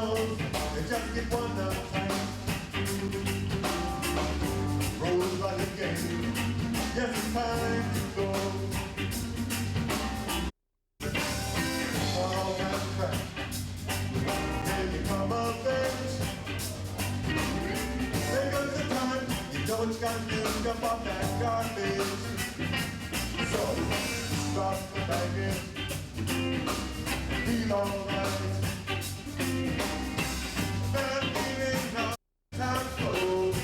knows they just get one at a time. Rolls like a game, yes, it's time to go. All that crap, can you come of age? Take up the time, you know it's got to jump off that garbage. So, drop the baggage, feel alright. That feeling how time goes.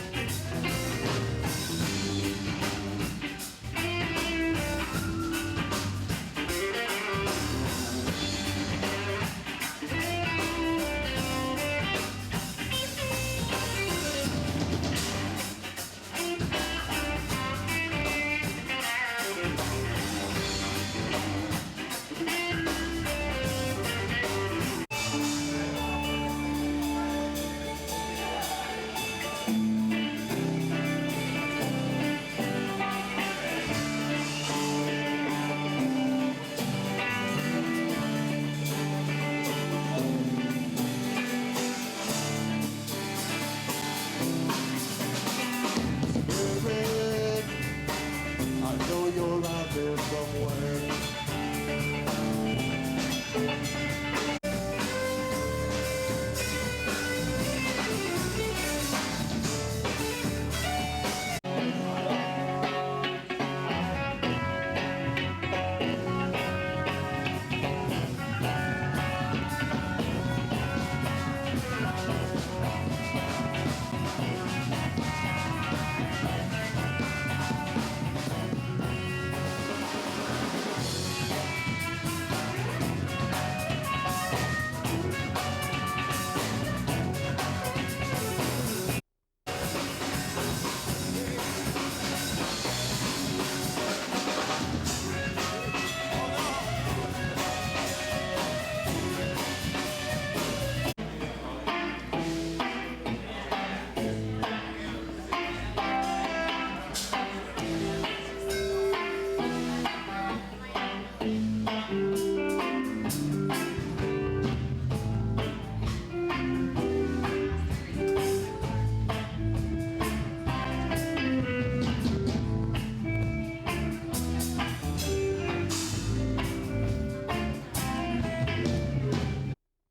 You're out there somewhere.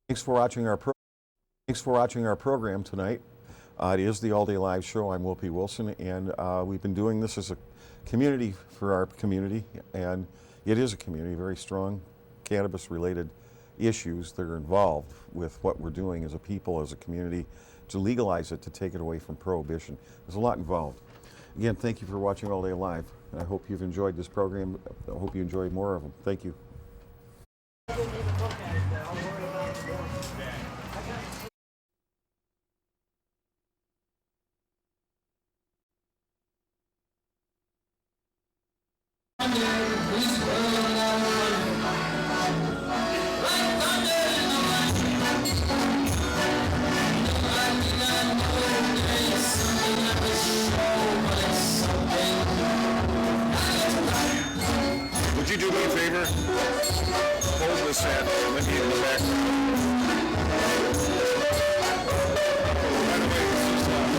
Thanks for watching our program tonight. It is the All Day Live show. I'm willpwilson, and we've been doing this as a community for our community, and it is a community, very strong cannabis-related issues that are involved with what we're doing as a people, as a community, to legalize it, to take it away from prohibition. There's a lot involved. Again, thank you for watching All Day Live. I hope you've enjoyed this program. I hope you enjoy more of them. Thank you. Would you do me a favor? Hold this hat. Let me in the back. By the way, this is 420.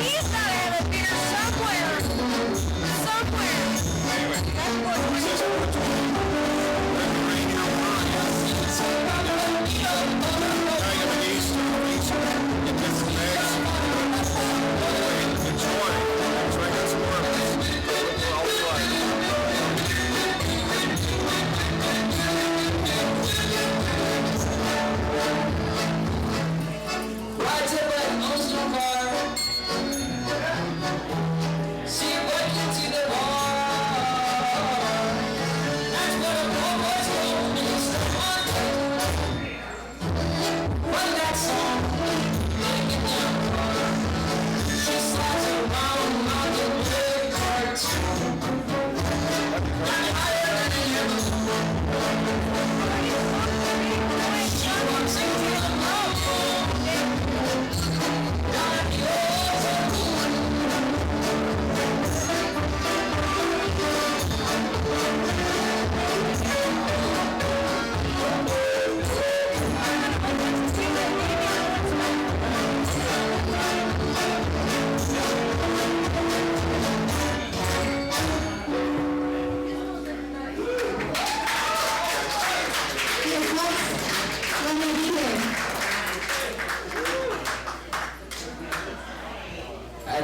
He's got to have a beer somewhere. Somewhere. Anyway.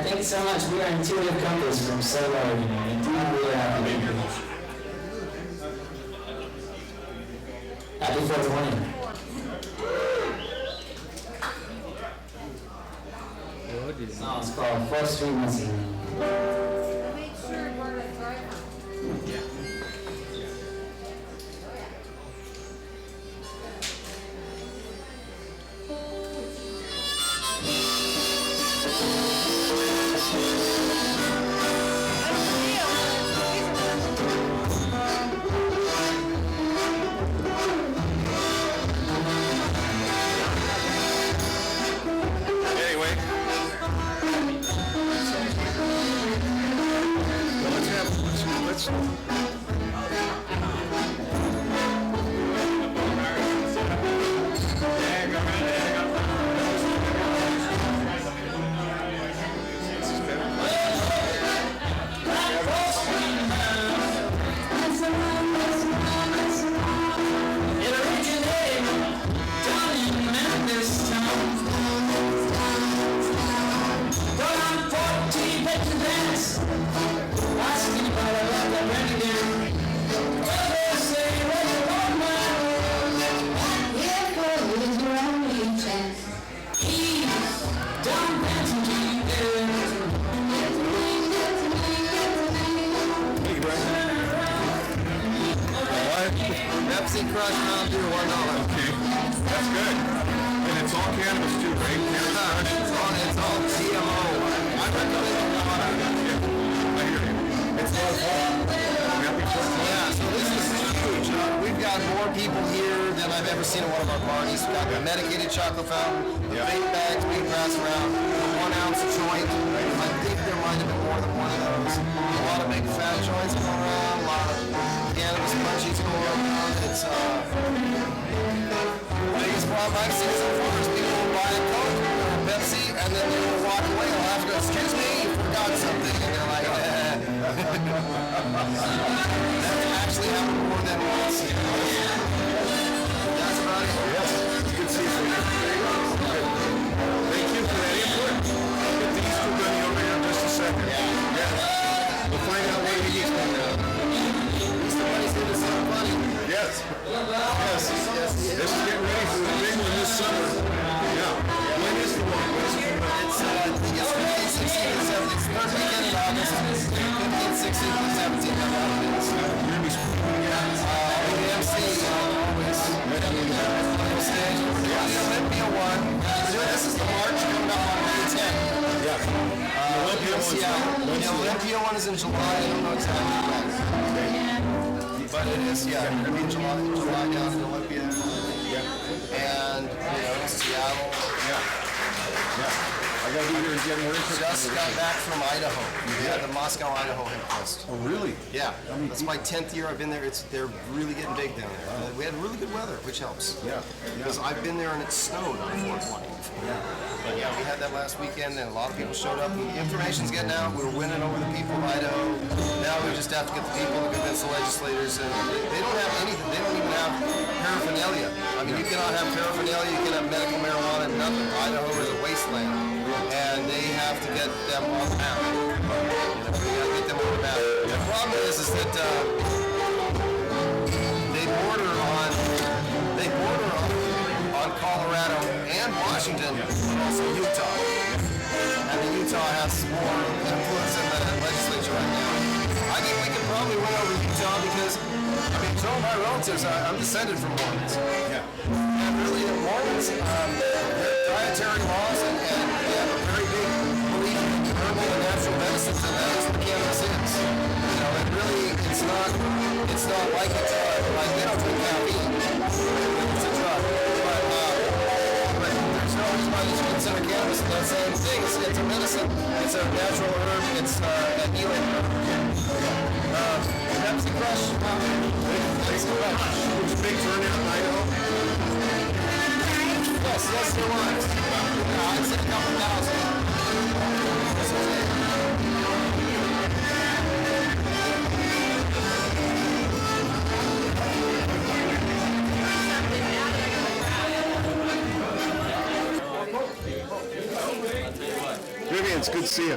Thank you so much. We are intuitive compass from Solo. Indeed, we are happy. Happy 420. The song's called 4th Street Message. Make sure we're the driver. Anyway. Let's It originated down in Memphis town. But I'm 14, bet to dance. Asking about a lot of renegade. Well, they say, what you want, man? Here for you is your only chance. Eve, down dancing to you there. Pepsi Crush Mountain Dew, $1. Okay, that's good. And it's all cannabis too, right? It's all GMO. I recommend it. I hear you. It's all Yeah, so this is huge. We've got more people here than I've ever seen at one of our parties. We've got the medicated chocolate fountain, vape bags being passed around, 1 ounce joint. I think there might have been more than one of those. A lot of big fat joints going around, a lot of cannabis munchies going around. It's the biggest problem I've seen so far is people will buy a Coke or a Pepsi and then they will walk away and they'll have to go, excuse me, you forgot something. And they're like, That actually happened more than once. That's about it. Yes, good to see you. Thank you for that input. I'll get the Easter bunny over here in just a second. Yeah. We'll find out where he is going now. Easter Bunny's here to sell money. Yes. Yes. This is getting ready for the big one this summer. Yeah. When is the one? It's yesterday, 16th and 17th. It's third weekend in August. 15th, 16th, and 17th. You're going to be speaking again. The MC, always. On stage. The Olympia one. This is the March coming up on May 10th. Yeah. The Olympia one is in July. I don't know exactly when. But it is, yeah. It'll be in July down in Olympia. And, Seattle. Yeah. I got to be here again. We're Just got back from Idaho. Yeah, the Moscow, Idaho Hempfest. Oh, really? Yeah, that's my 10th year I've been there. They're really getting big down there. We had really good weather, which helps. Yeah. Because I've been there and it snowed on 420. Yeah. But yeah, we had that last weekend and a lot of people showed up. And the information's getting out. We were winning over the people of Idaho. Now we just have to get the people to convince the legislators. And they don't have anything. They don't even have paraphernalia. I mean, you cannot have paraphernalia. You can have medical marijuana. Nothing. Idaho is a wasteland. And they have to get them on the map. We gotta get them on the map. The problem is that they border on Colorado and Washington, but also Utah. And Utah has more influence in the legislature right now. I think we can probably win over Utah because, some of my relatives, I'm descended from Mormons. Yeah. And really, the Mormons, their dietary laws and they have a very big belief in herbal and natural medicines, and that is what cannabis is. It really, it's not like a drug. Like, they don't drink caffeine. It's a drug. But there's no reason why they should consider cannabis the same thing. It's a medicine. It's a natural herb. It's a healing herb. Pepsi Crush. Pepsi Crush. It was a big turnout in Idaho. Yes, there was. I'd say a couple thousand. It's good to see you.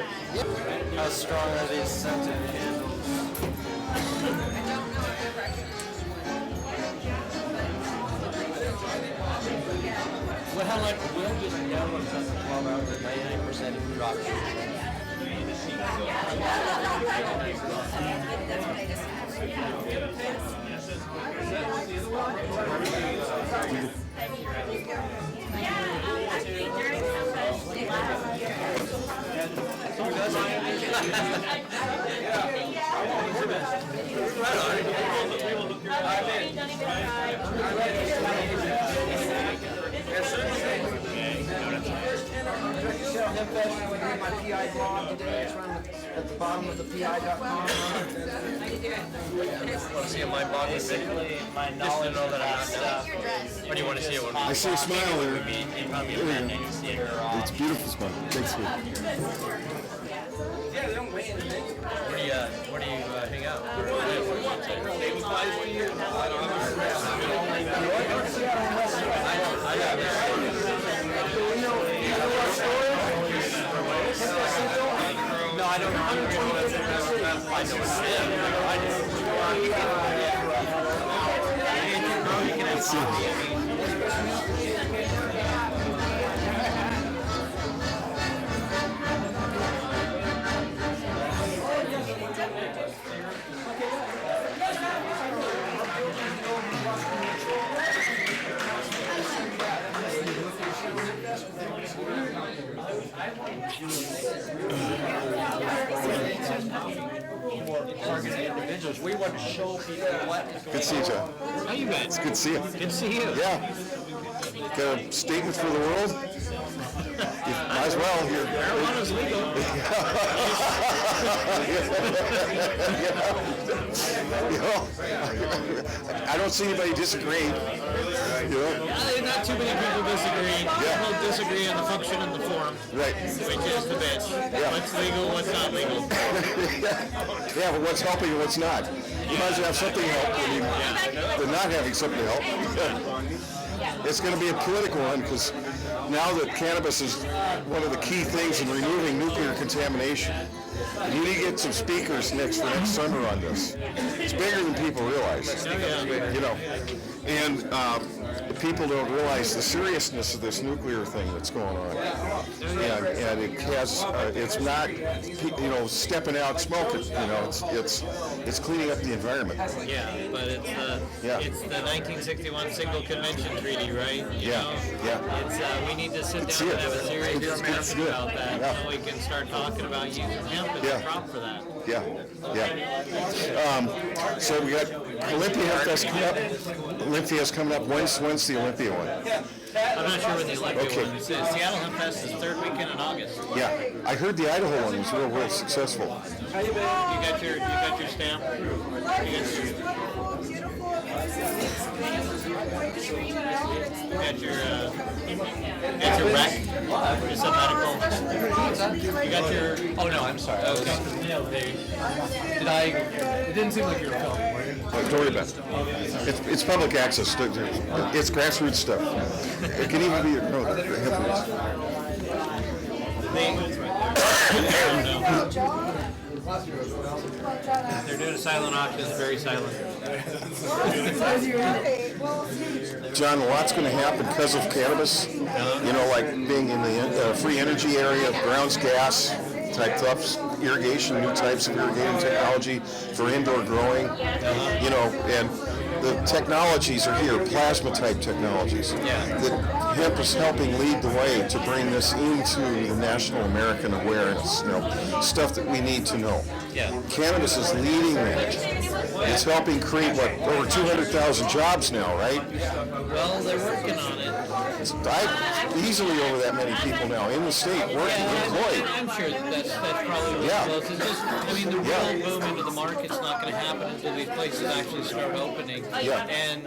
How strong are these scented candles? Well, like, we'll just yell and set the 12 hours at 99% drop. Hempfest, you can read my PI blog today. It's at the bottom of the PI.com. See my blog basically my knowledge know that I'm not stuff. What do you want to see it? I see a smile there. You probably and you see it or It's a beautiful smile. Thanks, sweet. where do you hang out? No, I don't know. Individuals, we want to show people what is Good to see you, John. How you been? It's good to see you. Good to see you. Yeah. Got a statement for the world? Might as well. Marijuana's legal. I don't see anybody disagree. Not too many people disagree. People disagree on the function and the form. Right. Which is the bitch. What's legal, what's not legal. Yeah, but what's helping and what's not? You might as well have something help. I mean, they're not having something help. It's going to be a political one because now that cannabis is one of the key things in removing nuclear contamination, you need to get some speakers next summer on this. It's bigger than people realize. You know, and the people don't realize the seriousness of this nuclear thing that's going on. And it has, it's not, stepping out smoking. It's cleaning up the environment. Yeah, but it's the 1961 Single Convention Treaty, right? Yeah. It's we need to sit down and have a serious discussion about that. Yeah. So we can start talking about using hemp as a crop for that. Yeah. So we got Olympia Hempfest coming up. Olympia's coming up. When's the Olympia one? I'm not sure when the Olympia one is. Seattle Hempfest is third weekend in August. Yeah, I heard the Idaho one was real successful. You got your stamp. You got your rec. Your sub-medical. You got your. Oh no, I'm sorry. Okay. It didn't seem like you were filming. Don't worry about it. It's public access. It's grassroots stuff. It can even be They're doing a silent auction. It's very silent. John, a lot's going to happen because of cannabis. Like being in the free energy area, grounds gas type stuff, irrigation, new types of irrigating technology for indoor growing. And the technologies are here, plasma type technologies. That hemp is helping lead the way to bring this into the national American awareness. Stuff that we need to know. Cannabis is leading that. It's helping create over 200,000 jobs now, right? Well, they're working on it. Easily over that many people now in the state working, employed. I'm sure that's probably really close. It's just, the real boom into the market's not going to happen until these places actually start opening. And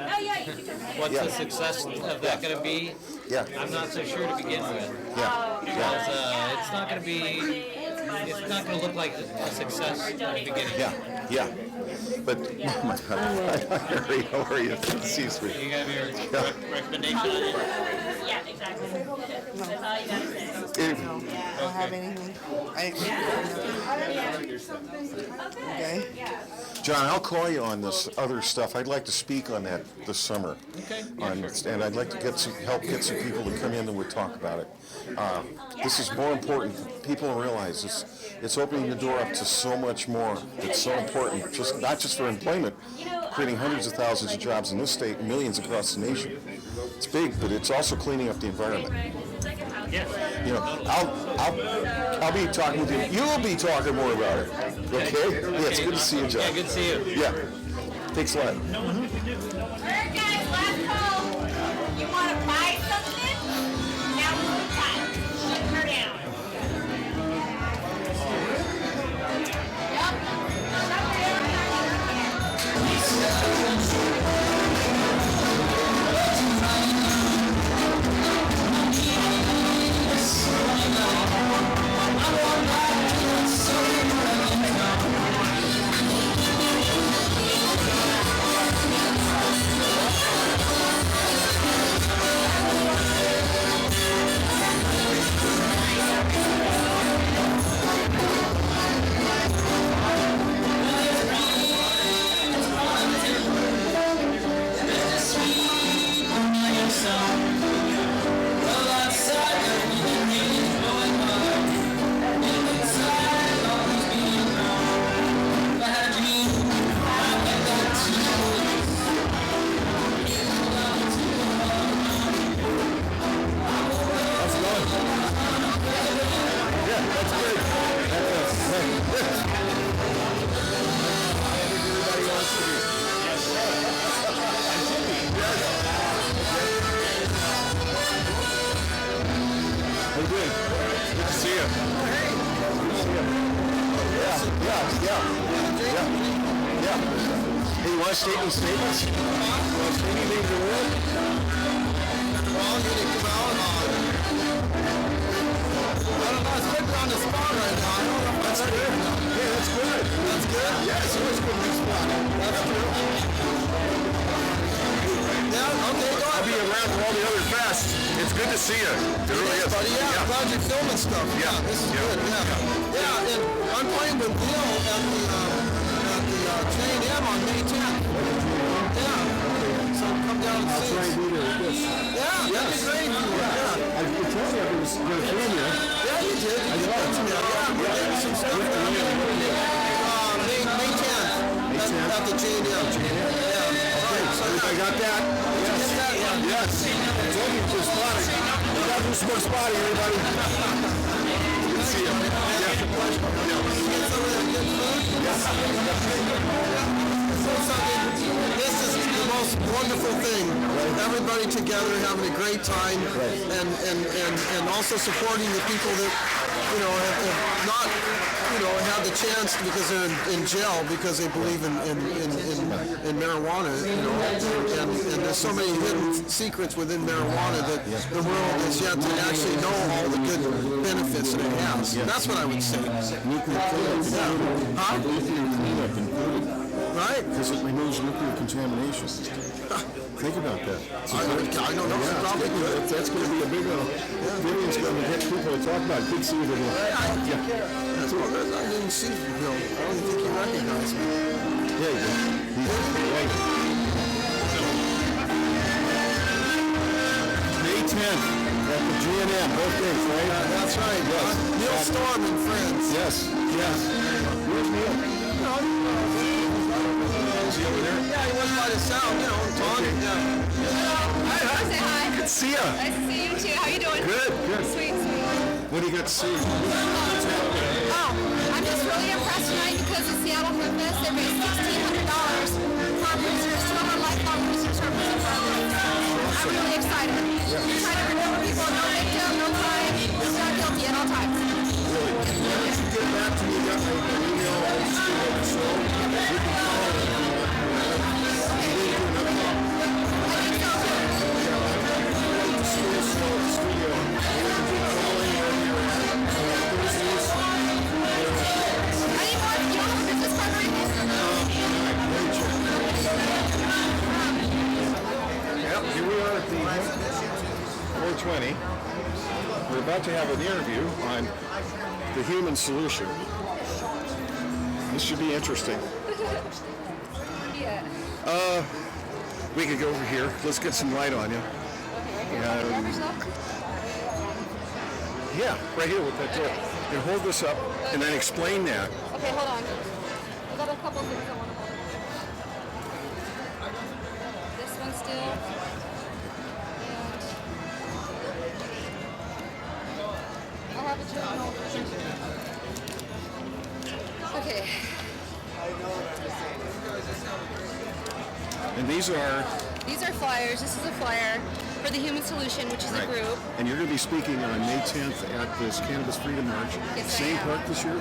what's the success of that going to be? I'm not so sure to begin with. Because it's not going to be. It's not going to look like a success at the beginning. But, oh my God, Harry, how are you? See you, sweet. You got your recommendation on it? Yeah, exactly. That's all you gotta say. I don't have anything. Okay. John, I'll call you on this other stuff. I'd like to speak on that this summer. Okay. And I'd like to get some people to come in and we'll talk about it. This is more important. People don't realize it's opening the door up to so much more. It's so important, not just for employment, creating hundreds of thousands of jobs in this state, and millions across the nation. It's big, but it's also cleaning up the environment. Yes. You know, I'll be talking with you. You'll be talking more about it. Okay? Yeah, it's good to see you, John. Yeah, good to see you. Yeah. Thanks a lot. All right, guys, last call. You want to buy something? Now is the time. Shut her down. Yep. Statements? Anything to work? Well, you need to come out on. I don't know, it's put me on the spot right now. I don't know if that's good. Yeah, that's good. That's good? Yeah, it's always good to be spot. That's true. Yeah, okay, go I'll be around for all the other fests. It's good to see you. It really is. Buddy, yeah, I'm glad you're filming stuff. Yeah, this is good. Yeah, and I'm playing with Bill at the J&M on May 10th. Yeah. So come down and see us. Yeah, that'd be great. Yeah. I told you I was going to film you. Yeah, you did. You did that to me. Yeah, we're getting some stuff. May 10th at the J&M. Yeah. So I got that. Yes. Get that? Yeah. Yes. I told you for spotting. You got to do some more spotting, everybody. Good to see you. Yeah. Get some of that good food. This is the most wonderful thing. Everybody together having a great time, and also supporting the people that have not had the chance because they're in jail because they believe in marijuana. And there's so many hidden secrets within marijuana that the world has yet to actually know all the good benefits that it has. That's what I would say. Right? Because it removes nuclear contamination. Think about that. I don't know. Yeah, Probably good. that's going to be a big one. Vivian's going to get people to talk about it. Good to see you, Vivian. I didn't see Bill. I don't think he recognized me. Yeah, you do. May 10th at the G&M, both days, right? That's right. Yes. Neil Storm and friends. Yes. Where's Neil? Is he over there? Yeah, he was by the sound, Tawny. Hi. Say hi. Good to see you. Nice to see you too. How you doing? Good. Sweet. What do you got to see? Oh, I'm just really impressed tonight because the Seattle Hempfest, they raised $1,600 for prisoners, 12 lifelong prisoners who are prison families. I'm really excited. We're trying to remember people, no victim, no crime, not guilty at all times. Really? You should get back to me. I got my email on the show. We can call it. 20. We're about to have an interview on the human solution. This should be interesting. We could go over here. Let's get some light on you. Yeah, right here with that door. And hold this up and then explain that. Okay, hold on. I got a couple things I want to hold. This one still. And I'll have a journal. Okay. And these are flyers. This is a flyer for the Human Solution, which is a group. And you're going to be speaking on May 10th at this Cannabis Freedom March. Yes, Same I am. park this year?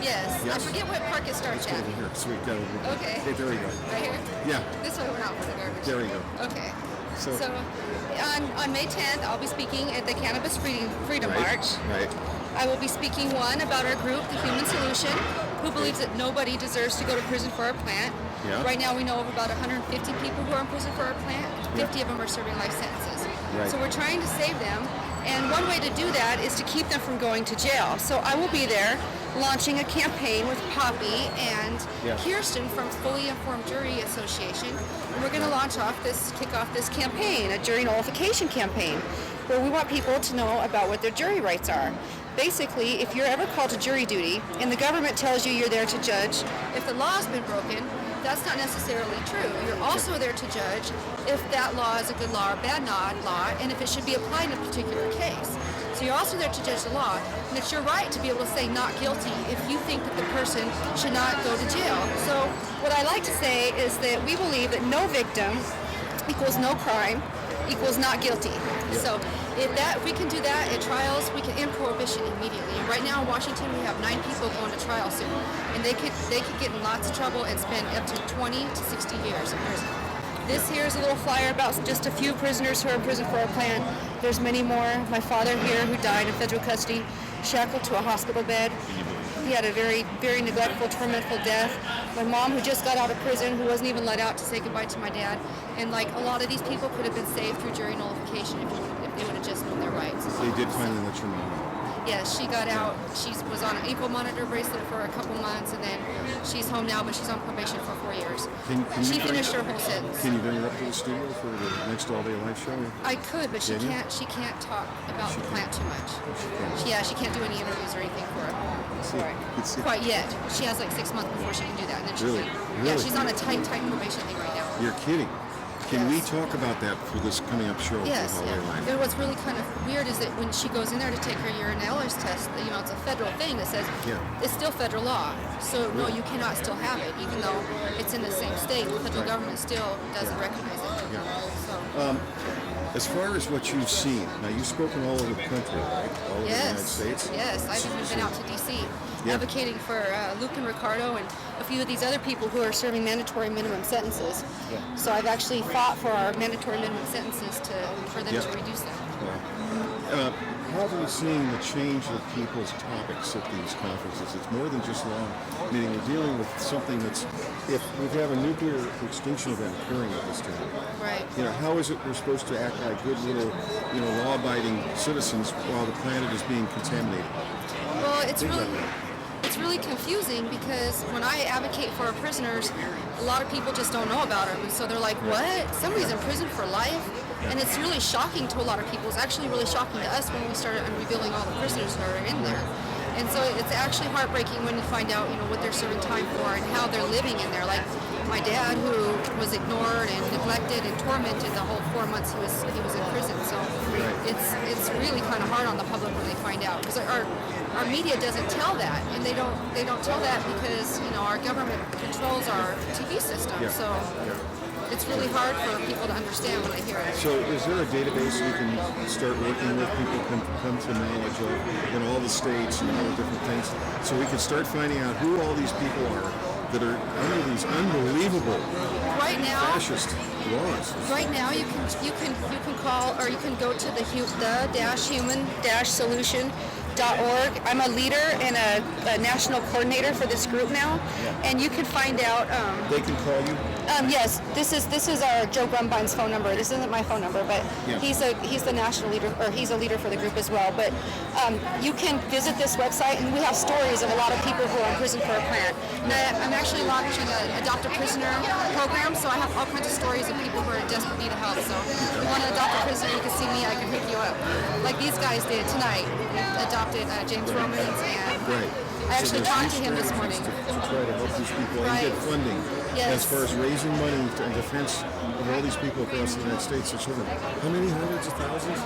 Yes. I forget what park it starts Let's at. go over here. Sweet. Got it. Okay. Okay, there you go. Right here? Yeah. This way we're not for the garbage. There you go. Okay. So on May 10th, I'll be speaking at the Cannabis Freedom March. Right. I will be speaking, one, about our group, the Human Solution, who believes that nobody deserves to go to prison for our plant. Yeah. Right now we know of about 150 people who are in prison for our plant. 50 of them are serving life sentences. Right. So we're trying to save them. And one way to do that is to keep them from going to jail. So I will be there launching a campaign with Poppy and Kirsten from Fully Informed Jury Association. And we're going to kick off this campaign, a jury nullification campaign, where we want people to know about what their jury rights are. Basically, if you're ever called to jury duty and the government tells you you're there to judge if the law's been broken, that's not necessarily true. You're also there to judge if that law is a good law or bad law, and if it should be applied in a particular case. So you're also there to judge the law, and it's your right to be able to say not guilty if you think that the person should not go to jail. So what I like to say is that we believe that no victim equals no crime equals not guilty. So if we can do that at trials, we can end prohibition immediately. And right now in Washington, we have 9 people going to trial soon, and they could get in lots of trouble and spend up to 20 to 60 years in prison. This here is a little flyer about just a few prisoners who are in prison for our plan. There's many more. My father here, who died in federal custody, shackled to a hospital bed. He had a very, very neglectful, tormentful death. My mom, who just got out of prison, who wasn't even let out to say goodbye to my dad. And like a lot of these people could have been saved through jury nullification if they would have just known their rights. They did finally let your mom out. Yes, she got out. She was on an ankle monitor bracelet for a couple months, and then she's home now, but she's on probation for 4 years. She finished her whole sentence. Can you bring her up to the studio for the next AllDayLive show? I could, but she can't talk about the plant too much. She can't do any interviews or anything for it. Quite yet. She has like 6 months before she can do that, and then she can. Yeah, she's on a tight probation thing right now. You're kidding. Can we talk about that for this coming up show? Yes. And what's really kind of weird is that when she goes in there to take her urinalysis test, it's a federal thing that says it's still federal law. So no, you cannot still have it, even though it's in the same state. The federal government still doesn't recognize it. So. As far as what you've seen, now you've spoken all over the country, right? All over the United States? Yes, I've even been out to D.C. advocating for Luke and Ricardo and a few of these other people who are serving mandatory minimum sentences. So I've actually fought for our mandatory minimum sentences for them to reduce them. How have you seen the change of people's topics at these conferences? It's more than just law. Meaning we're dealing with something that's, if we have a nuclear extinction event occurring at this time, right? How is it we're supposed to act like good little, law-abiding citizens while the planet is being contaminated? Well, it's really confusing because when I advocate for our prisoners, a lot of people just don't know about them, and so they're like, "What? Somebody's in prison for life?" And it's really shocking to a lot of people. It's actually really shocking to us when we started revealing all the prisoners that are in there. And so it's actually heartbreaking when you find out, what they're serving time for and how they're living in there. Like my dad, who was ignored and neglected and tormented the whole 4 months he was in prison. So it's really kind of hard on the public when they find out, because our media doesn't tell that, and they don't tell that because our government controls our TV system. So. It's really hard for people to understand when they hear it. So is there a database we can start working with, people can come to knowledge of in all the states and all the different things, so we can start finding out who all these people are that are under these unbelievable fascist laws? Right now you can call, or you can go to the human-solution.org. I'm a leader and a national coordinator for this group now, and you can find out. They can call you? Yes, this is our Joe Grumbine's phone number. This isn't my phone number, but Yeah. he's the national leader, or he's a leader for the group as well. But you can visit this website, and we have stories of a lot of people who are in prison for a plant. And I'm actually launching a adopt a prisoner program, so I have all kinds of stories of people who are in desperate need of help. So if you want to adopt a prisoner, you can see me. I can pick you up, like these guys did tonight. Adopted James Romans, and Right. I actually So talked to there's him these this morning. strategies to try to help these people and Right. get funding. Yes. As far as raising money in defense of all these people across the United States, there's how many hundreds of thousands?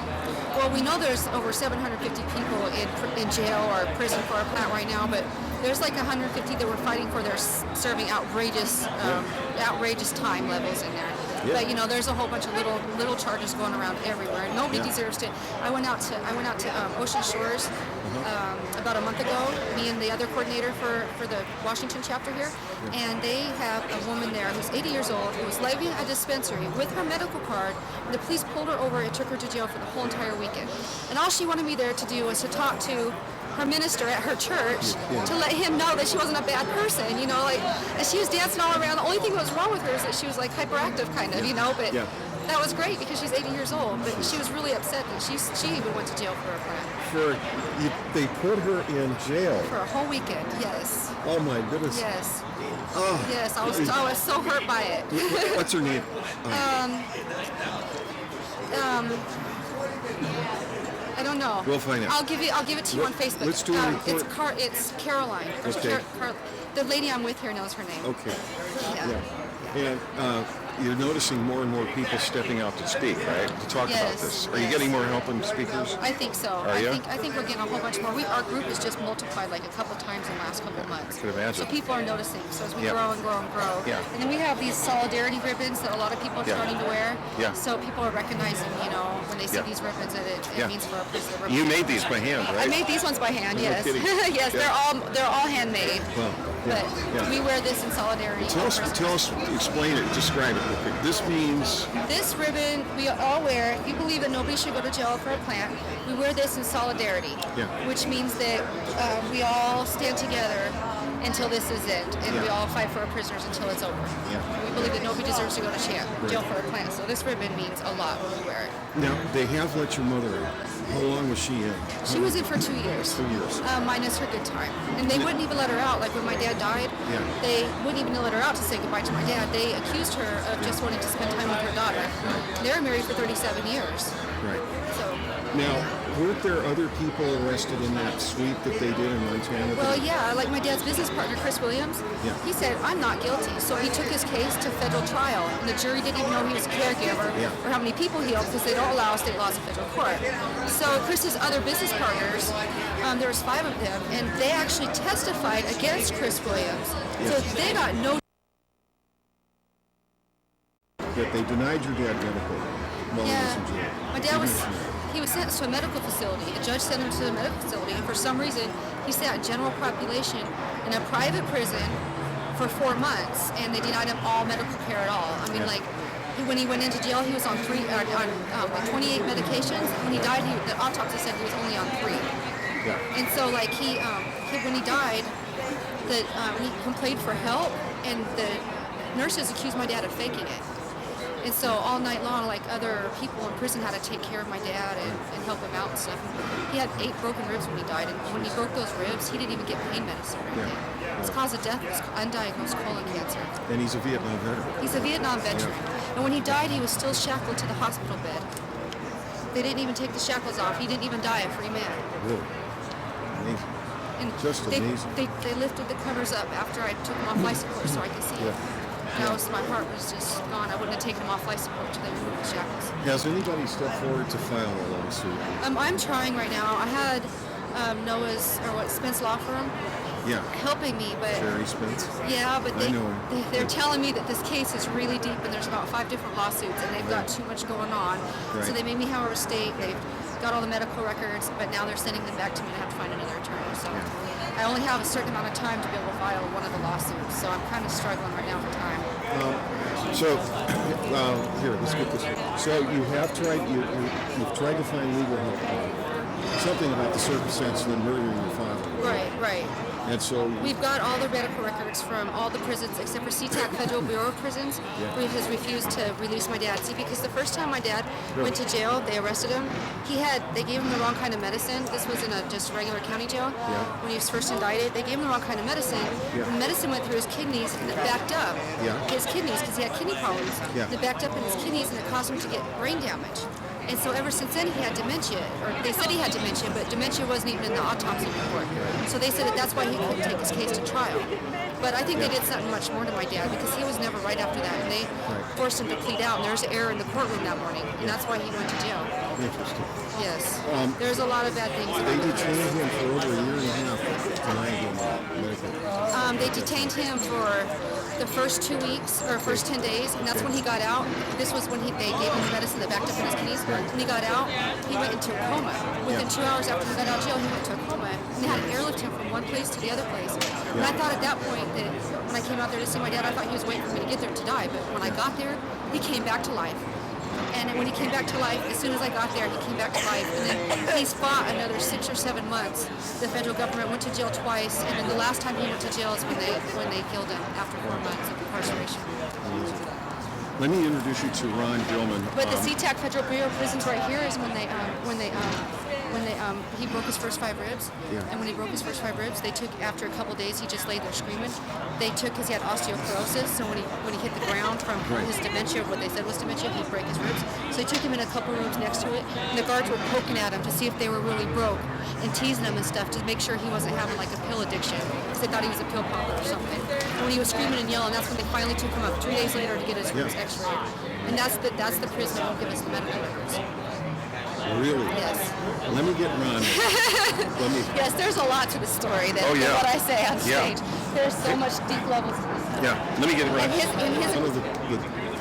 Well, we know there's over 750 people in jail or prison for our plant right now, but there's like 150 that we're fighting for. They're serving outrageous time levels in there. Yeah. But you know, there's a whole bunch of little charges going around everywhere. Nobody deserves to. I went out to Ocean Shores about a month ago. Me and the other coordinator for the Washington chapter here, and they have a woman there who's 80 years old who was leaving a dispensary with her medical card. And the police pulled her over and took her to jail for the whole entire weekend. And all she wanted me there to do was to talk to her minister at her church to let him know that she wasn't a bad person, you know, like, and she was dancing all around. The only thing that was wrong with her is that she was like hyperactive kind of, you know, but that was great because she's 80 years old, but she was really upset that she even went to jail for a crime. They put her in jail. For a whole weekend, yes. Oh my goodness. Yes. Oh. Yes, I was so hurt by it. What's her name? I don't know. We'll find out. I'll give it to you on Facebook. Let's do a report. It's Caroline. Or Okay. the lady I'm with here knows her name. Okay. Yeah. And you're noticing more and more people stepping out to speak, right? To talk about Yes, this. Are you yes. getting more help in speakers? I think so. Are you? I think we're getting a whole bunch more. Our group has just multiplied like a couple times in the last couple of months. I could imagine. So people are noticing. So as we Yeah. grow and grow and grow. Yeah. And then we have these solidarity ribbons that a lot of people are Yeah. starting to wear. Yeah. So people are recognizing, you know, when they see Yeah. these ribbons that it Yeah. means for a prisoner. You made these by hand, right? I made these ones by hand, No yes. kidding. Yes, Yeah. they're all handmade. Well, yeah. But we wear this in solidarity. Tell for us, explain it, describe it real quick. This means, This ribbon we all wear. If you believe that nobody should go to jail for a plant, we wear this in solidarity, Yeah. which means that we all stand together until this is it, and we all fight for our prisoners until it's over. Yeah. We believe that nobody deserves to go to jail for a plant, so this ribbon means a lot when we wear it. now, they have let your mother in. How long was she in? She was in for 2 years. 2 years. Minus her good time. And they wouldn't even let her out. Like when my dad died, Yeah. they wouldn't even let her out to say goodbye to my dad. They accused her of just wanting to spend time with her daughter. They were married for 37 years. Right. So, Now, weren't there other people arrested in that sweep that they did in Montana? well, yeah, like my dad's business partner, Chris Williams, Yeah. he said, I'm not guilty. So he took his case to federal trial. And the jury didn't even know he was a caregiver Yeah. or how many people he helped because they don't allow state laws in federal court. So Chris's other business partners, there was 5 of them, and they actually testified against Chris Williams. So they got no. That they denied your dad medical while he was in jail. My dad he was sentenced to a medical facility. The judge sent him to a medical facility, and for some reason, he sat in general population in a private prison for 4 months, and they denied him all medical care at all. I mean, like, when he went into jail, he was on 28 medications. When he died, the autopsy said he was only on 3. Yeah. And so, like, when he died, he complained for help, and the nurses accused my dad of faking it. And so all night long, like, other people in prison had to take care of my dad and help him out and stuff. He had 8 broken ribs when he died, and when he broke those ribs, he didn't even get pain medicine or anything. His cause of death was undiagnosed colon cancer. And he's a Vietnam veteran. He's a Vietnam veteran. And when he died, he was still shackled to the hospital bed. They didn't even take the shackles off. He didn't even die a free man. Really? Amazing. And Just amazing. They lifted the covers up after I took him off life support so I could see him. And my heart was just gone. I wouldn't have taken him off life support until they removed the shackles. Has anybody stepped forward to file a lawsuit? I'm trying right now. I had Spence Law Firm helping me, but Jerry Spence? yeah, but I know him. they're telling me that this case is really deep and there's about 5 different lawsuits and they've got too much going on. Right. So they made me Howard State. They've got all the medical records, but now they're sending them back to me to have to find another attorney. So I only have a certain amount of time to be able to file one of the lawsuits. So I'm kind of struggling right now for time. Here, let's get this. So you have tried, you've tried to find legal help. Something about the circumstances of the murder in your father. Right. And so We've got all the medical records from all the prisons except for SeaTac Federal Bureau of Prisons, where he has refused to release my dad. See, because the first time my dad went to jail, they arrested him. They gave him the wrong kind of medicine. This was in a just regular county jail. When he was first indicted, they gave him the wrong kind of medicine. The medicine went through his kidneys and it backed up his kidneys because he had kidney problems. It backed up in his kidneys and it caused him to get brain damage. And so ever since then he had dementia, or they said he had dementia, but dementia wasn't even in the autopsy report. So they said that's why he couldn't take his case to trial. But I think they did something much more to my dad because he was never right after that, and they forced him to plead out. And there was an error in the courtroom that morning, and that's why he went to jail. Interesting. Yes. There's a lot of bad things. They detained him for over a year and a half, denying him medical. They detained him for the first 2 weeks, or first 10 days, and that's when he got out. This was when they gave him the medicine that backed up in his kidneys. When he got out, he went into a coma. Within 2 hours after he got out of jail, he went to a coma, and they had to airlift him from one place to the other place. And I thought at that point that when I came out there to see my dad, I thought he was waiting for me to get there to die. But when I got there, he came back to life. And when he came back to life, as soon as I got there, he came back to life. And then he's fought another 6 or 7 months. The federal government went to jail twice, and then the last time he went to jail is when they killed him after 4 months of incarceration. Let me introduce you to Ron Gillman. But the SeaTac Federal Bureau of Prisons right here is when he broke his first 5 ribs. And when he broke his first 5 ribs, they took, after a couple days, he just laid there screaming. They took, because he had osteoporosis, so when he hit the ground from his dementia, what they said was dementia, he'd break his ribs. So they took him in a couple rooms next to it, and the guards were poking at him to see if they were really broke and teasing him and stuff to make sure he wasn't having like a pill addiction, because they thought he was a pill popper or something. And when he was screaming and yelling, that's when they finally took him up 3 days later to get his ribs x-rayed. And that's the prison that won't give us the medical records. Really? Yes. Let me get Ron. Yes, there's a lot to the story than what I say on stage. There's so much deep levels to this story. Let me get Ron. Some of the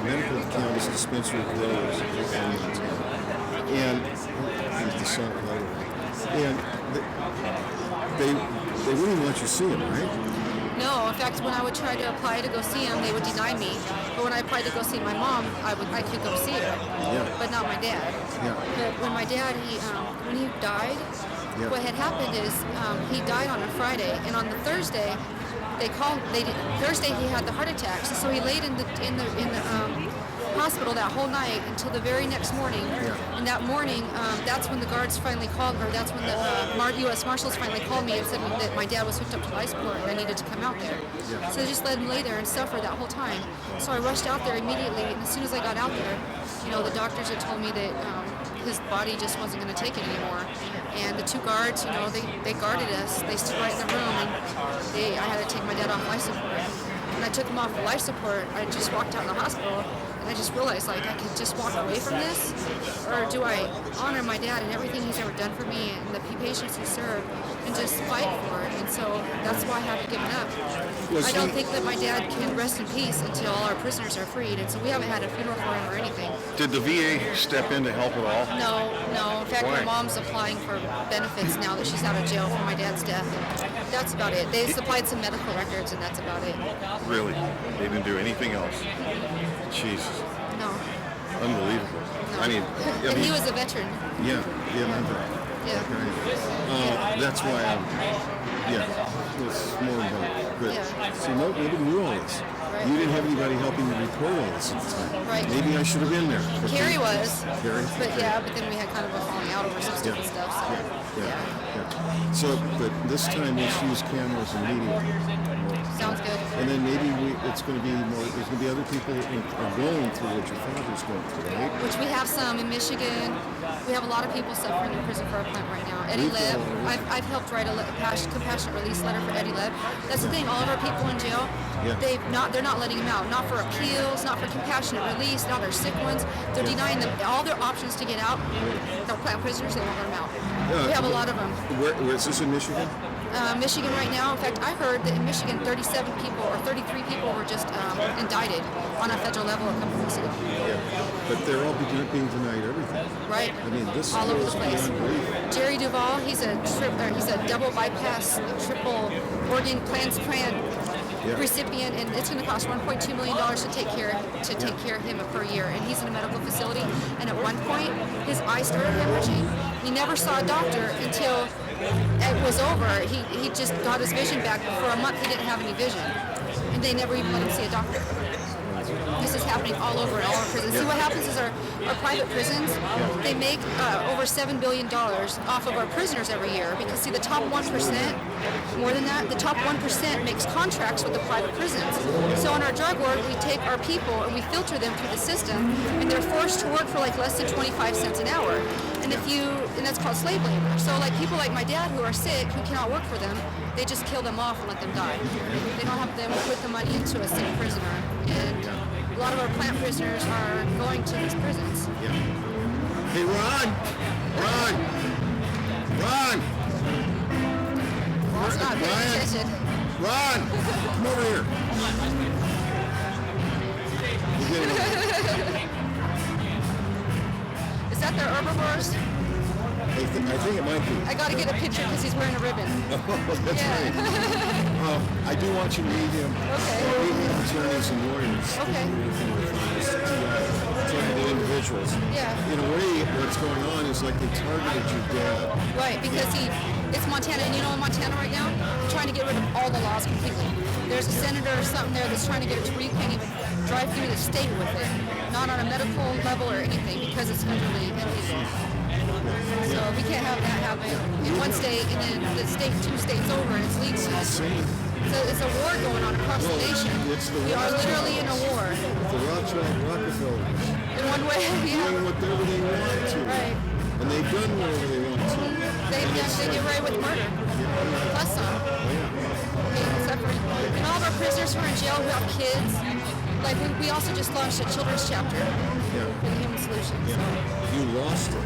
medical cannabis dispensary bills and the son and they wouldn't even let you see him, right? No, in fact, when I would try to apply to go see him, they would deny me. But when I applied to go see my mom, I could go see her, but not my dad. But when my dad, when he died, what had happened is he died on a Friday, and on the Thursday, Thursday he had the heart attack, so he laid in the hospital that whole night until the very next morning. And that morning, that's when the guards finally called, or that's when the U.S. Marshals finally called me and said that my dad was hooked up to life support and I needed to come out there. So they just let him lay there and suffer that whole time. So I rushed out there immediately, and as soon as I got out there, the doctors had told me that his body just wasn't going to take it anymore. And the 2 guards, they guarded us. They stood right in the room, and I had to take my dad off life support. When I took him off life support, I just walked out of the hospital, and I just realized, I could just walk away from this, or do I honor my dad and everything he's ever done for me and the patients he served and just fight for it? And so that's why I haven't given up. I don't think that my dad can rest in peace until all our prisoners are freed, and so we haven't had a funeral for him or anything. Did the VA step in to help at all? No. In fact, my mom's applying for benefits now that she's out of jail for my dad's death, and that's about it. They supplied some medical records, and that's about it. Really? They didn't do anything else? Jesus. No. Unbelievable. No. I mean, he was a veteran. Yeah. That's why it's more involved. But see, nobody knew all this. Right. You didn't have anybody helping you report all this at the time. Right. Maybe I should have been there. Carrie was. Carrie? But then we had kind of a falling out over some stupid stuff. So. So, but this time let's use cameras and media. Sounds good. And then maybe it's going to be more. There's going to be other people going through what your father's going through, right? Which we have some in Michigan. We have a lot of people suffering in prison for our plant right now. Eddie Leb. I've helped write a compassionate release letter for Eddie Leb. That's the thing. All of our people in jail, they're not letting them out. Not for appeals, not for compassionate release, not our sick ones. They're denying them all their options to get out. They're plant prisoners. They won't let them out. We have a lot of them. Where is this in Michigan? Michigan right now. In fact, I heard that in Michigan, 37 people or 33 people were just indicted on a federal level a couple weeks ago. But they're all being denied everything. Right. I mean, this all over is the place. beyond belief. Jerry Duvall, he's a double bypass, triple organ transplant recipient, and it's going to cost $1.2 million to take care of him per year. And he's in a medical facility. And at one point, his eye started hemorrhaging. He never saw a doctor until it was over, he just got his vision back. But for a month, he didn't have any vision, and they never even let him see a doctor. This is happening all over in all our prisons. See, what happens is our private prisons, they make over $7 billion off of our prisoners every year. Because, see, the top 1%, more than that, the top 1% makes contracts with the private prisons. So in our drug work, we take our people and we filter them through the system, and they're forced to work for like less than 25 cents an hour. And that's called slave labor. So like people like my dad who are sick, who cannot work for them, they just kill them off and let them die. They don't have them put the money into a sick prisoner. And a lot of our plant prisoners are going to these prisons. Yeah. Hey, Ron! Well, it's not paying attention. Ron! Come over here. Is that their herbivores? I think it might be. I got to get a picture because he's wearing a ribbon. Oh, that's Yeah. right. I do want you to meet him. Okay. Meet him, attorneys and lawyers. Okay. Targeted individuals. Yeah. In a way, what's going on is like they targeted your dad. Right, because it's Montana, and you know in Montana right now, they're trying to get rid of all the laws completely. There's a senator or something there that's trying to get it to where you can't even drive through the state with it, not on a medical level or anything, because it's federally illegal. So we can't have that happen in one state, and then the state, 2 states over, and it's legal. So it's a war going on across the nation. We are literally in a war. The Rothschild Rockefellers. In one way, yeah. Doing whatever they want to. Right. And they've done whatever they want to. They get away with murder. Plus some. Suffering. And all of our prisoners who are in jail who have kids, like we also just launched a children's chapter for the Human Solution. So. You lost it.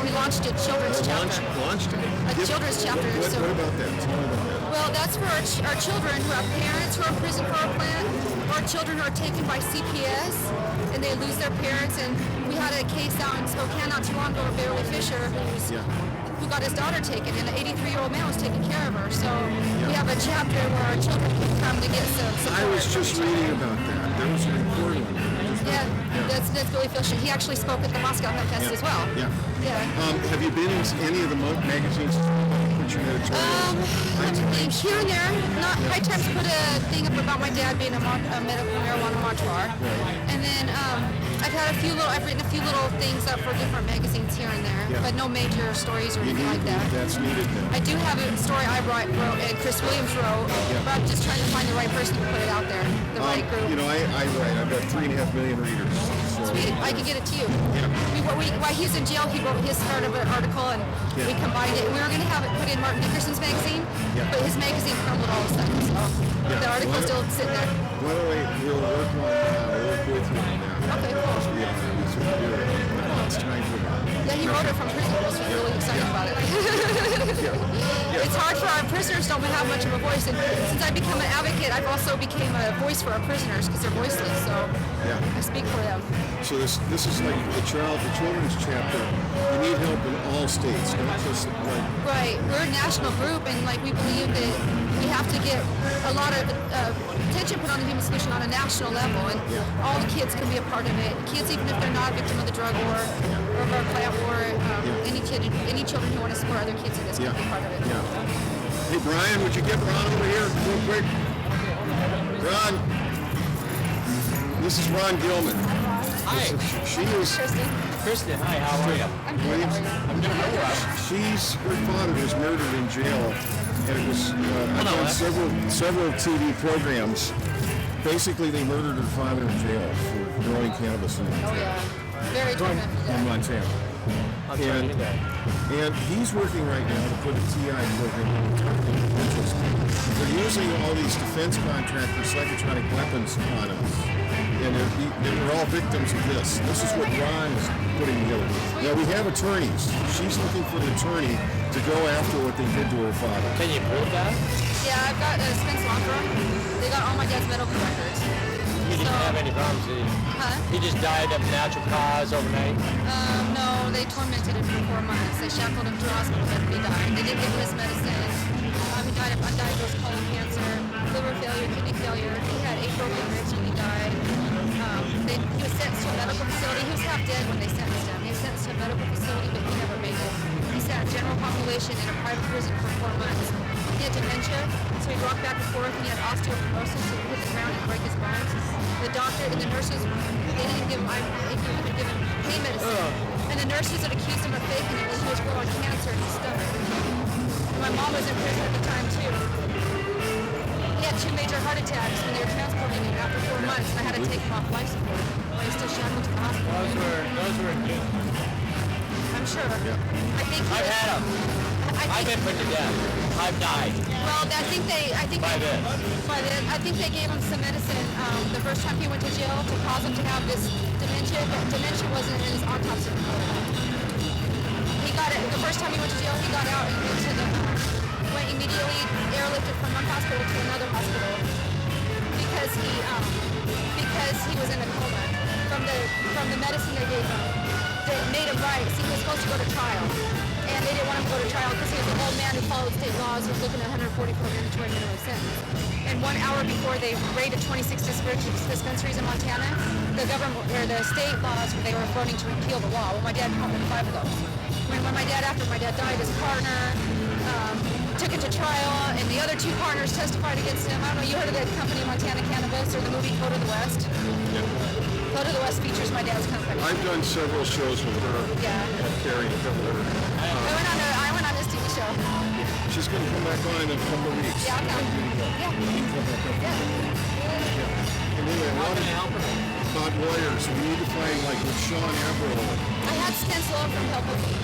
We launched a children's chapter. Launched it. A children's chapter. What about that? Tell me about that. Well, that's for our children who have parents who are in prison for our plant, or children who are taken by CPS and they lose their parents. And we had a case out in Spokane not too long ago with Beverly Fisher who got his daughter taken, and an 83-year-old man was taking care of her. So we have a chapter where our children can come to get some support. I was just reading about that. There was a report on that. That's Billy Fisher. He actually spoke at the Moscow Hempfest as well. Yeah. Have you been in any of the magazines? Here and there. Not High Times put a thing up about my dad being a medical marijuana martyr, and then I've written a few little things up for different magazines here and there, but no major stories or anything like that. That's needed then. I do have a story I wrote and Chris Williams wrote, but I'm just trying to find the right person to put it out there, the right group. You know, I write. I've got 3.5 million readers. So. Sweet, I can get it to you. While he was in jail, he wrote his part of an article, and we combined it. We were going to have it put in Martin Dickerson's magazine, but his magazine crumbled all of a sudden, so the article's still sitting there. By the way, we'll work on work with you on that. Okay, cool. It's time for that. Yeah, he wrote it from prison. I was really excited about it. It's hard for our prisoners, don't have much of a voice, and since I become an advocate, I've also became a voice for our prisoners because they're voiceless, so I speak for them. So this is like the children's chapter. You need help in all states, not just like... Right, we're a national group, and like we believe that we have to get a lot of attention put on the Human Solution on a national level, and all the kids can be a part of it. Kids, even if they're not a victim of the drug war or of our plant war, any children who want to support other kids in this can be part of it. Hey Brian, would you get Ron over here real quick? Ron, this is Ron Gillman. Hi. She is Kristin, hi, how are you? I'm good. How are you? I'm doing very well. her father was murdered in jail, and it was I've done several TV programs. Basically, they murdered her father in jail for growing cannabis in Very terrific. Montana. And he's working right now to put a TI program in targeted individuals. They're using all these defense contractors, psychotronic weapons on us. And they're all victims of this. This is what Ron is putting together. Now, we have attorneys. She's looking for an attorney to go after what they did to her father. Can you prove that? Yeah, I've got Spence Law Firm. They got all my dad's medical records. He didn't have any problems, did he? Huh? He just died of natural cause overnight? No, they tormented him for 4 months. They shackled him to a hospital bed and he died. They didn't give him his medicine. He died of undiagnosed colon cancer, liver failure, kidney failure. He had 8 broken ribs when he died. He was sentenced to a medical facility. He was half dead when they sentenced him. He was sentenced to a medical facility, but he never made it. He sat in general population in a private prison for 4 months. He had dementia, so he'd walk back and forth, and he had osteoporosis, so he'd hit the ground and break his bones. The doctor and the nurses, they didn't give him, they couldn't give him pain medicine. And the nurses had accused him of faking it, and he was growing cancer in his stomach. And my mom was in prison at the time, too. He had 2 major heart attacks when they were transporting him after 4 months, and I had to take him off life support. He's still shackled to the hospital. Those were new. I'm sure. I think I've had them. I've been put to death. I've died. Well, I think By this. I think they gave him some medicine the first time he went to jail to cause him to have this dementia, but dementia wasn't in his autopsy report. He got it the first time he went to jail. He got out and went immediately airlifted from one hospital to another hospital because he was in a coma from the medicine they gave him. They made him right. See, he was supposed to go to trial. And they didn't want him to go to trial because he was an old man who followed state laws. He was looking at 144 mandatory minimum sentence. And 1 hour before they raided 26 dispensaries in Montana, the government or the state laws, they were voting to repeal the law. Well, my dad caught 5 of those. After my dad died, his partner took it to trial, and the other 2 partners testified against him. I don't know, you heard of the company Montana Cannabis or the movie Code of the West? Code of the West features my dad's company. I've done several shows with her. Yeah. At Carrie Hibbler. I went on this TV show. She's going to come back on in a couple of weeks. Yeah, okay. Anyway, a lot about lawyers. We need to find like with Sean Abraham. I had Stenslow from helping me.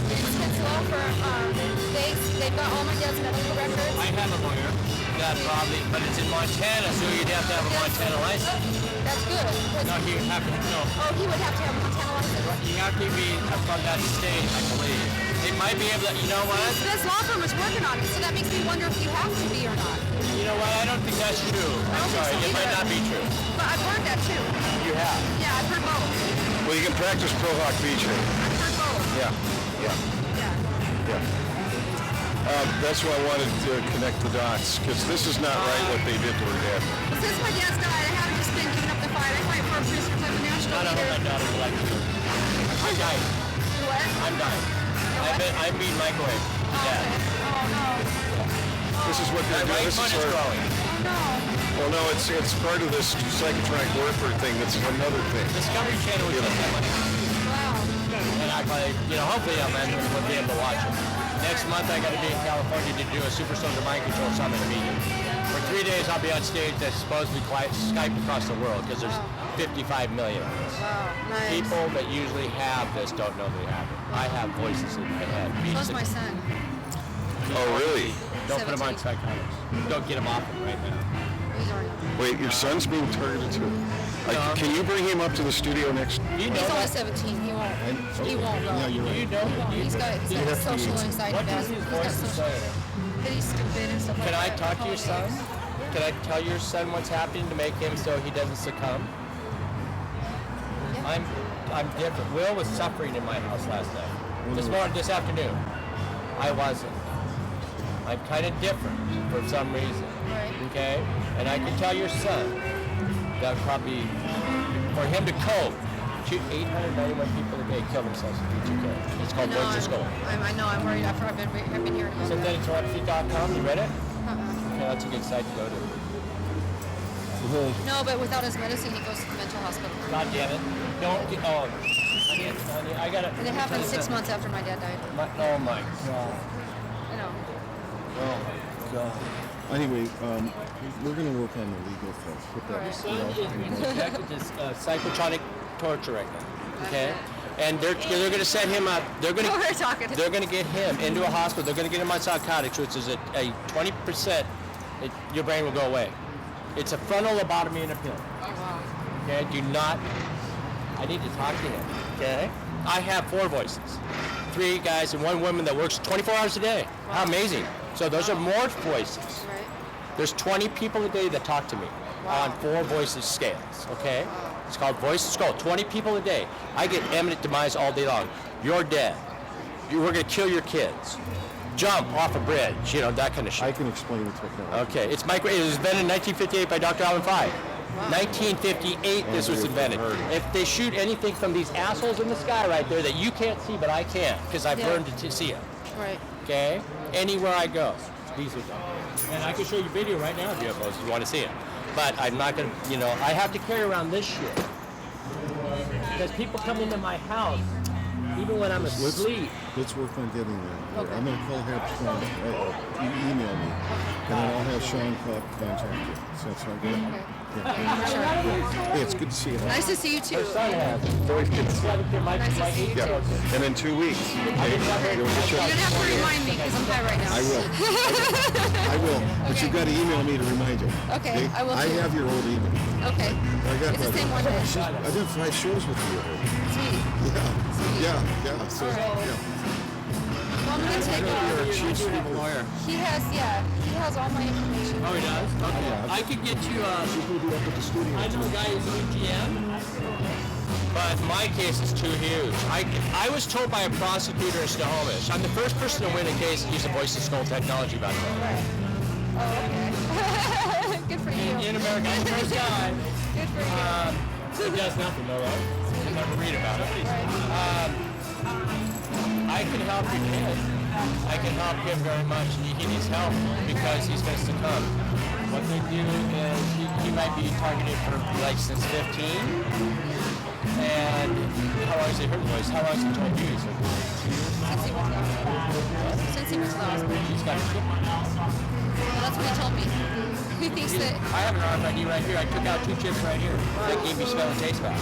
Stenslow for they've got all my dad's medical records. I have a lawyer. That probably, but it's in Montana, so you'd have to have a Montana license. That's good. No, he would have to. No. Oh, he would have to have a Montana license. You have to be from that state, I believe. They might be able to. You know what? This law firm is working on it, so that makes me wonder if you have to be or not. You know what? I don't think that's true. I'm sorry, it might not be true. But I've heard that too. You have. Yeah, I've heard both. Well, you can practice Pro Hawk BJ. I've heard both. Yeah. That's why I wanted to connect the dots, because this is not right what they did to her dad. Since my dad's died, I haven't just been giving up the fight. I fight for a prisoner of the national I don't know leader. my daughter's elected. I'm dying. You what? I'm dying. I'm being microwaved. Oh, Yeah. okay. Oh, no. This is what they're My doing. right This foot is is our, growing. Oh, no. well, no, it's part of this psychotronic warfare thing. That's another thing. Discovery Channel would get that money. Wow. And I probably, hopefully I'm will be able to watch it. Next month I got to be in California to do a Super Soldier Mind Control Summit meeting. For 3 days I'll be on stage that's supposedly Skyped across the world because there's 55 million of us. Wow, nice. People that usually have this don't know they have it. I have voices in my head. So's my son. Oh, really? Don't put him on 17. psychotics. Don't get him off him right now. He's already on. Wait, your son's being targeted too. Can you bring him up to the studio next? You know He's only that? 17. He won't. He won't go. Yeah, you're right. You know that? He's got social anxiety. What does his voice say? That he's stupid and stuff like Can I that. talk to your son? Can I tell your son what's happening to make him so he doesn't succumb? Yeah. I'm different. Will was suffering in my house last night. This afternoon. I wasn't. I'm kind of different for some reason. Right. Okay? And I can tell your son that probably for him to cope, 891 people a day kill themselves in PTK. It's called Voice to Skull. I know. I'm worried. I've been hearing about that. SyntheticTelemetry.com. You read it? Okay, that's a good site to go to. No, but without his medicine, he goes to the mental hospital. God damn it. Don't get, honey, I gotta. And it happened 6 months after my dad died. Oh my God. I know. Oh my God. Anyway, we're going to work on the legal stuff. Put that, Right. Son is being subjected to psychotronic torture right now. Okay? And they're going to set him up. They're going We're talking. to get him into a hospital. They're going to get him on psychotics, which is a 20%. Your brain will go away. It's a frontal lobotomy in a pill. Oh, wow. Okay? Do not. I need to talk to him. Okay? I have 4 voices. 3 guys and 1 woman that works 24 hours a day. Wow. How amazing. So those are more voices. Right. There's 20 people a day that talk to me on 4 voices scales, okay? It's called Voice to Skull. 20 people a day. I get imminent demise all day long. You're dead. We're going to kill your kids. Jump off a bridge, that kind of shit. I can explain the technology. Okay, it was invented in 1958 by Dr. Alan Fye. 1958 this was invented. If they shoot anything from these assholes in the sky right there that you can't see, but I can, because I've learned to see it. Right. Okay? Anywhere I go. These are, and I can show you video right now of UFOs if you want to see it. But I'm not going to, you know, I have to carry around this shit. Because people come into my house, even when I'm asleep. Let's work on getting that. Okay. I'm going to have Sean, you email me, and then I'll have Sean contact you. So that's all good? Okay. Yeah. Hey, it's good to see you. Nice to see you too. It's always good to see you. Nice to see you too. Yeah. And in 2 weeks. You're gonna have to remind me because I'm high right now. I will. I will. But you've got to email me to remind you. Okay, I will. I have your old email. Okay. It's the same one then. I did 5 shows with you. Sweet. Yeah. So, yeah. Well, I'm gonna take lawyer. He has all my information. Oh, he does? Okay. I could get you, I know a guy who's doing GM, but my case is too huge. I was told by a prosecutor in Snohomish, I'm the first person to win a case that used a voice and skull technology back then. Right. Oh, okay. Good for you. In America, I'm the first guy. Good for you. It does nothing though, right? You'll never read about it. I can help your kid. I can help him very much. He needs help because he's going to succumb. What they do is he might be targeted for like since 15. And how long has he heard the voice? How long has he told you he's heard the voice? Since he was lost. He's got a chip. Well, that's what he told me. He thinks that. I have an RFID right here. I took out 2 chips right here. That gave me smell and taste back.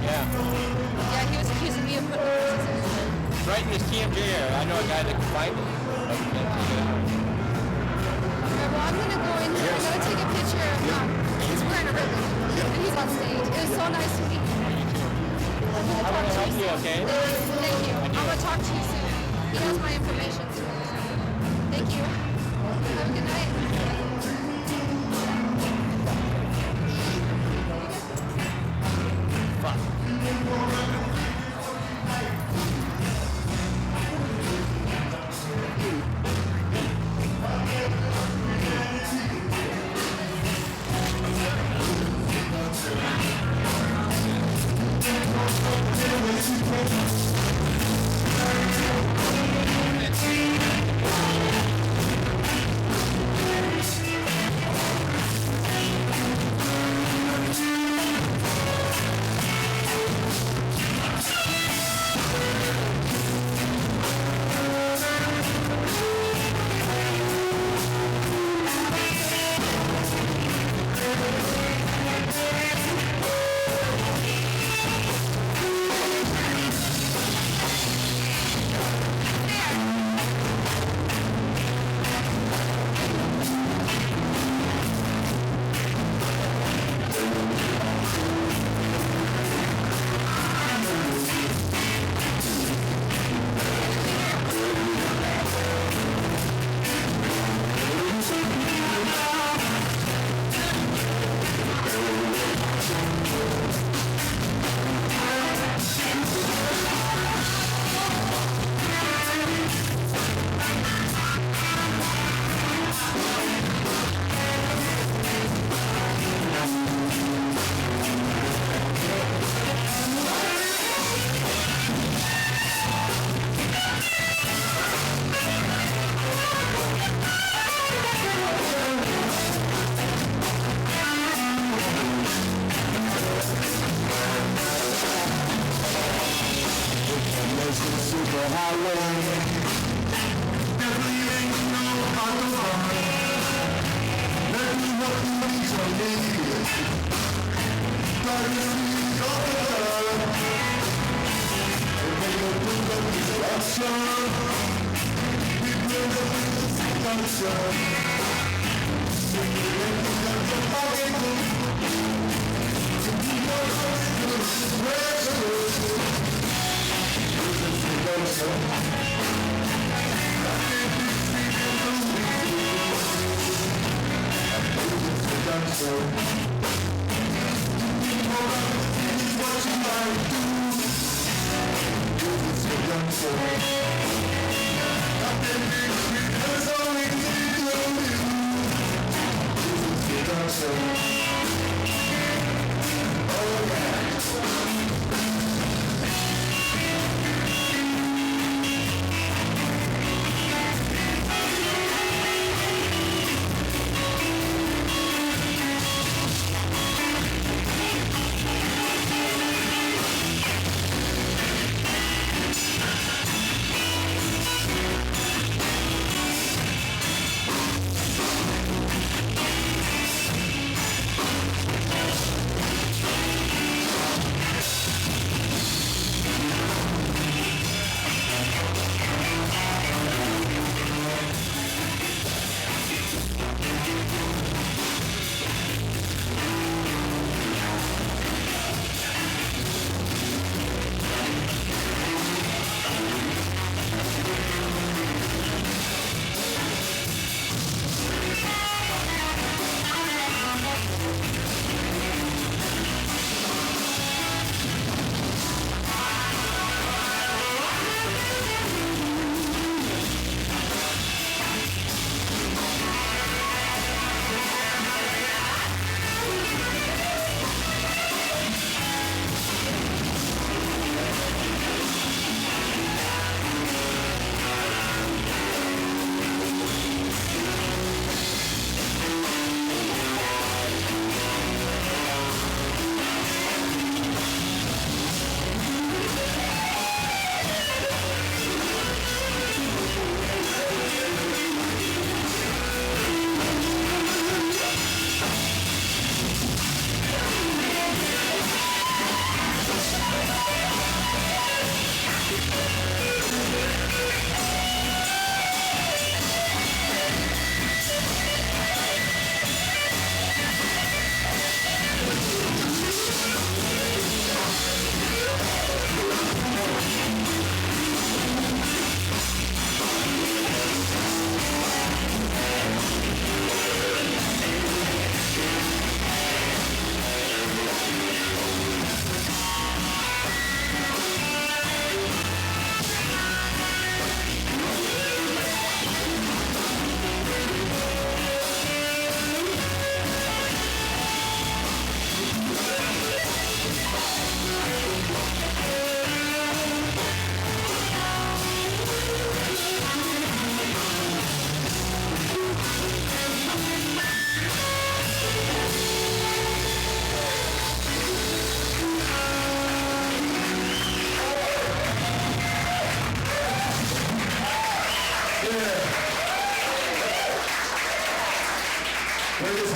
Yeah. Yeah, he was accusing me of putting pieces in his head. Right in his TMJ area. I know a guy that can find it. But we can't take it out. Alright, well, I'm gonna go in here. I'm gonna take a picture of him. He's wearing a ribbon. And he's on stage. It was so nice to meet you. I'm gonna talk to you soon. Okay? Thank you. I'm gonna talk to you soon. He has my information too. Thank you. Have a good night.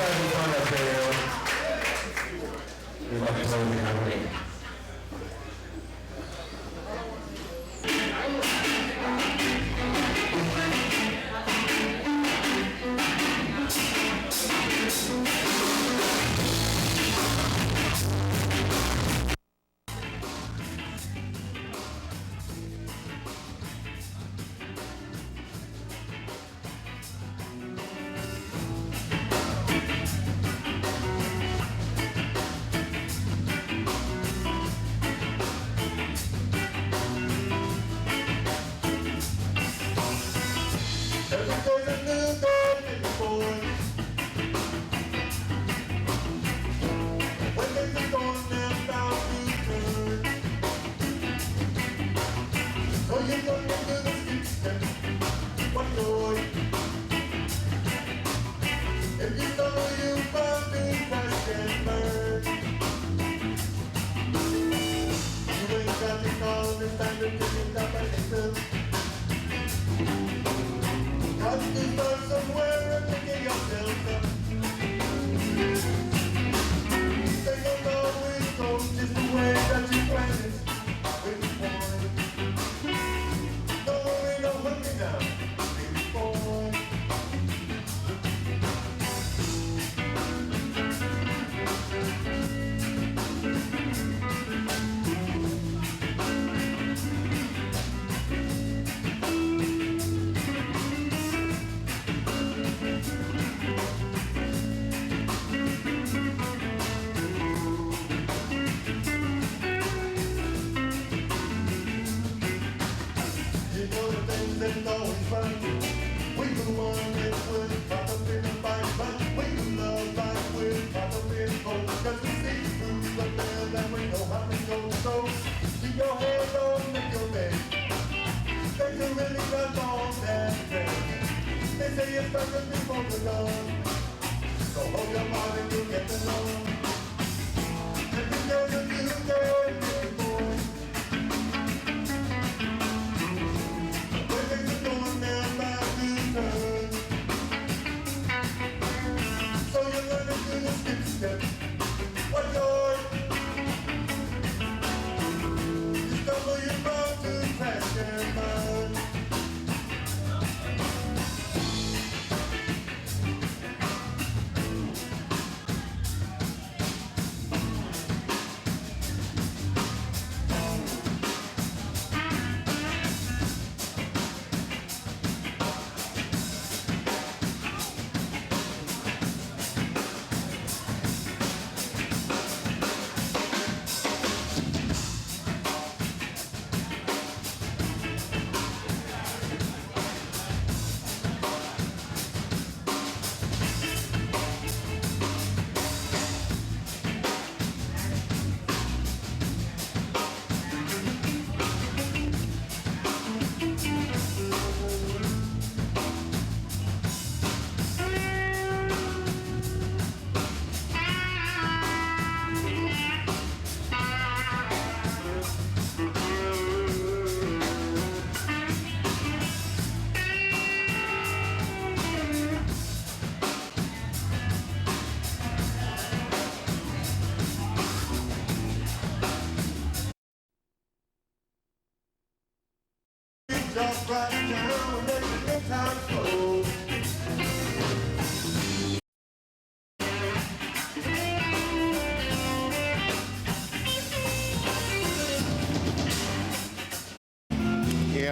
having fun up there. We love to play with the company.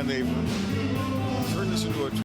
And they've turned this into a